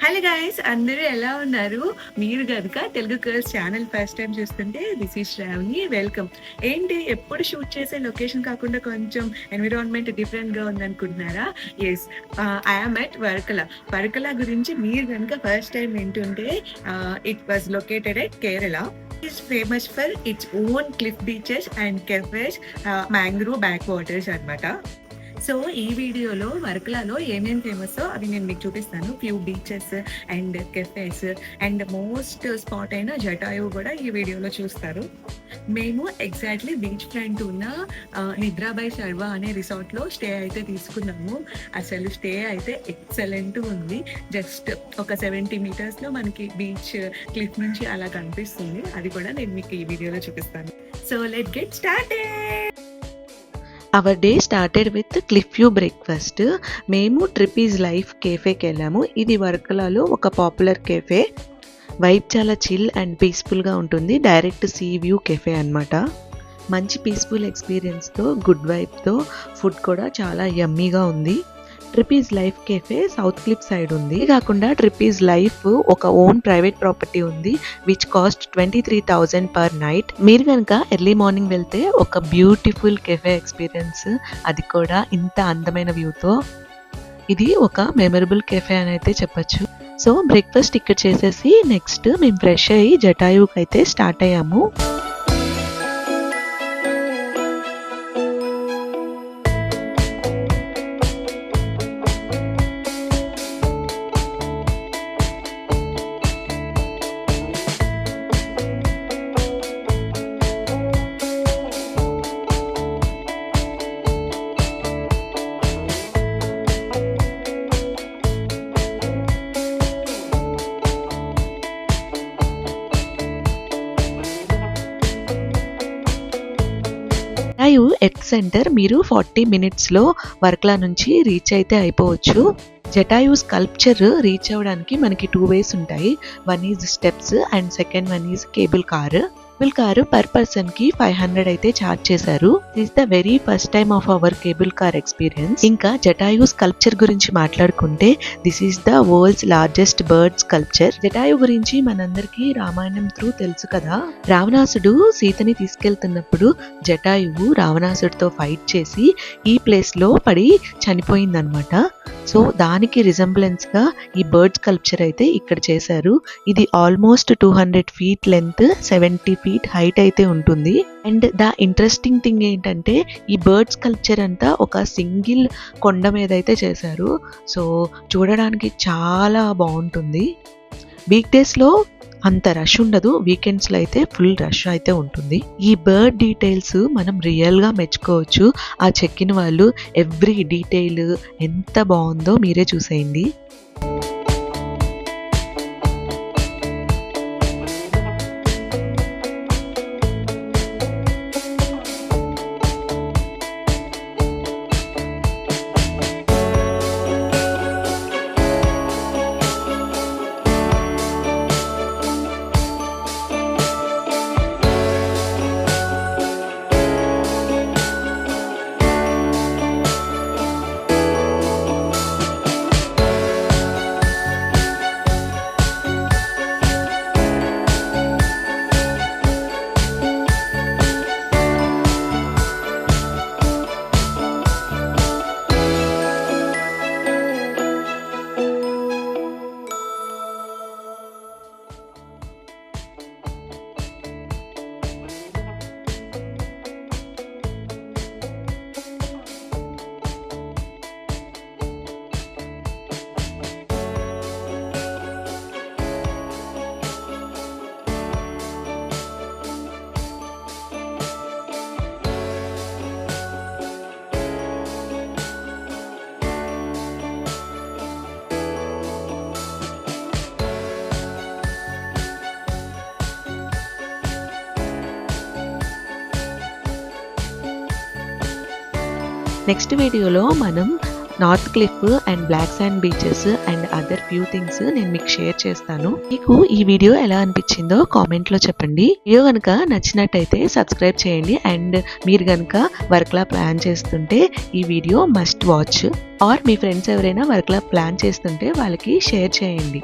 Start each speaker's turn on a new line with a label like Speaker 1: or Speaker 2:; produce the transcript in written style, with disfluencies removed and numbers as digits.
Speaker 1: Hello guys అందరూ ఎలా ఉన్నారు? మీరు గనుక Telugu girls channel first time చూస్తుంటే దిస్ ఈజ్ శ్రావణి వెల్కమ్. ఏంటి ఎప్పుడు షూట్ చేసే లొకేషన్ కాకుండా కొంచెం ఎన్విరాన్మెంట్ డిఫరెంట్‌గా ఉందనుకుంటున్నారా? యెస్. ఐ యామ్ ఎట్ వర్కల. వర్కల గురించి మీరు గనుక ఫస్ట్ టైమ్ వింటుంటే it was located at Kerala. Is famous for its own cliff beaches and cafes, mangrove back waters అన్నమాట. సో ఈ వీడియోలో వర్కలాలో ఏమేమి ఫేమసో అవి నేను మీకు చూపిస్తాను. Few beaches and cafes and most spot అయిన జటాయు కూడా ఈ వీడియోలో చూస్తారు. మేము ఎగ్జాక్ట్లీ బీచ్ ఫ్రంట్ ఉన్న నిద్రాబాయ్ సర్వా అనే రిసార్ట్లో స్టే అయితే తీసుకున్నాము. అసలు స్టే అయితే ఎక్సలెంట్ ఉంది. జస్ట్ ఒక 70 మీటర్స్లో మనకి బీచ్ క్లిఫ్ నుంచి అలా కనిపిస్తుంది. అది కూడా నేను మీకు ఈ వీడియోలో చూపిస్తాను. So let get started.
Speaker 2: Hour day started with cliff view breakfast. మేము ట్రిప్ ఈజ్ లైఫ్ కేఫేకి వెళ్ళాము. ఇది వర్కలాలో ఒక పాపులర్ కేఫే. వైబ్ చాలా చిల్ అండ్ పీస్ఫుల్గా ఉంటుంది. డైరెక్ట్ సీ వ్యూ కేఫే అన్నమాట. మంచి పీస్ఫుల్ ఎక్స్పీరియన్స్తో గుడ్ వైబ్తో ఫుడ్ కూడా చాలా యమ్మీగా ఉంది. Trip is life cafe south cliff side ఉంది. కాకుండా ట్రిప్ ఈజ్ లైఫ్ ఒక ఓన్ ప్రైవేట్ ప్రాపర్టీ ఉంది విచ్ కాస్ట్ 23,000 పర్ నైట్. మీరు కనుక ఎర్లీ మార్నింగ్ వెళ్తే ఒక బ్యూటిఫుల్ కెఫే ఎక్స్పీరియన్స్, అది కూడా ఇంత అందమైన వ్యూతో. ఇది ఒక మెమరబుల్ కెఫే అని అయితే చెప్పచ్చు. సో బ్రేక్ఫాస్ట్ ఇక్కడ చేసేసి నెక్స్ట్ మేము ఫ్రెష్ అయ్యి జటాయుకి అయితే స్టార్ట్ అయ్యాము. జటాయు ఎర్త్ సెంటర్ మీరు 40 మినిట్స్లో వర్కలా నుంచి రీచ్ అయితే అయిపోవచ్చు. జటాయు స్కల్ప్చర్ రీచ్ అవ్వడానికి మనకి 2 వేస్ ఉంటాయి. One is steps and second one is cable car. Cable car per person కి 500 అయితే ఛార్జ్ చేశారు. This the very first time of our cable car experience. ఇంకా జటాయు స్కల్ప్చర్ గురించి మాట్లాడుకుంటే this is the world's largest bird sculpture. Jatayu గురించి మనందరికీ Ramayanam through తెలుసు కదా. రావణాసుడు సీతని తీసుకెళ్తున్నప్పుడు జటాయువు రావణాసుడితో ఫైట్ చేసి ఈ ప్లేస్ లో పడి చనిపోయిందనమాట. సో దానికి రిజంబ్లెన్స్ గా ఈ బర్డ్ స్కల్ప్చర్ అయితే ఇక్కడ చేశారు. ఇది almost 200 feet length, 70 feet height అయితే ఉంటుంది. అండ్ ద ఇంట్రెస్టింగ్ థింగ్ ఏంటంటే ఈ బర్డ్ స్కల్ప్చర్ అంతా ఒక సింగిల్ కొండ మీద అయితే చేశారు. సో చూడడానికి చాలా బాగుంటుంది. వీక్ డేస్ లో అంత రష్ ఉండదు, వీకెండ్స్లో అయితే ఫుల్ రష్ అయితే ఉంటుంది. ఈ బర్డ్ డీటెయిల్స్ మనం రియల్గా మెచ్చుకోవచ్చు. ఆ చెక్కిన వాళ్ళు ఎవ్రీ డీటెయిల్ ఎంత బాగుందో మీరే చూసేయండి. నెక్స్ట్ వీడియోలో మనం north cliff and black sand beaches and other few things నేను మీకు షేర్ చేస్తాను. మీకు ఈ వీడియో ఎలా అనిపించిందో కామెంట్ లో చెప్పండి. వీడియో కనుక నచ్చినట్టయితే సబ్స్క్రైబ్ చేయండి అండ్ మీరు కనుక వర్క్లా ప్లాన్ చేస్తుంటే ఈ వీడియో మస్ట్ వాచ్. ఆర్ మీ ఫ్రెండ్స్ ఎవరైనా వర్క్లా ప్లాన్ చేస్తుంటే వాళ్ళకి షేర్ చేయండి.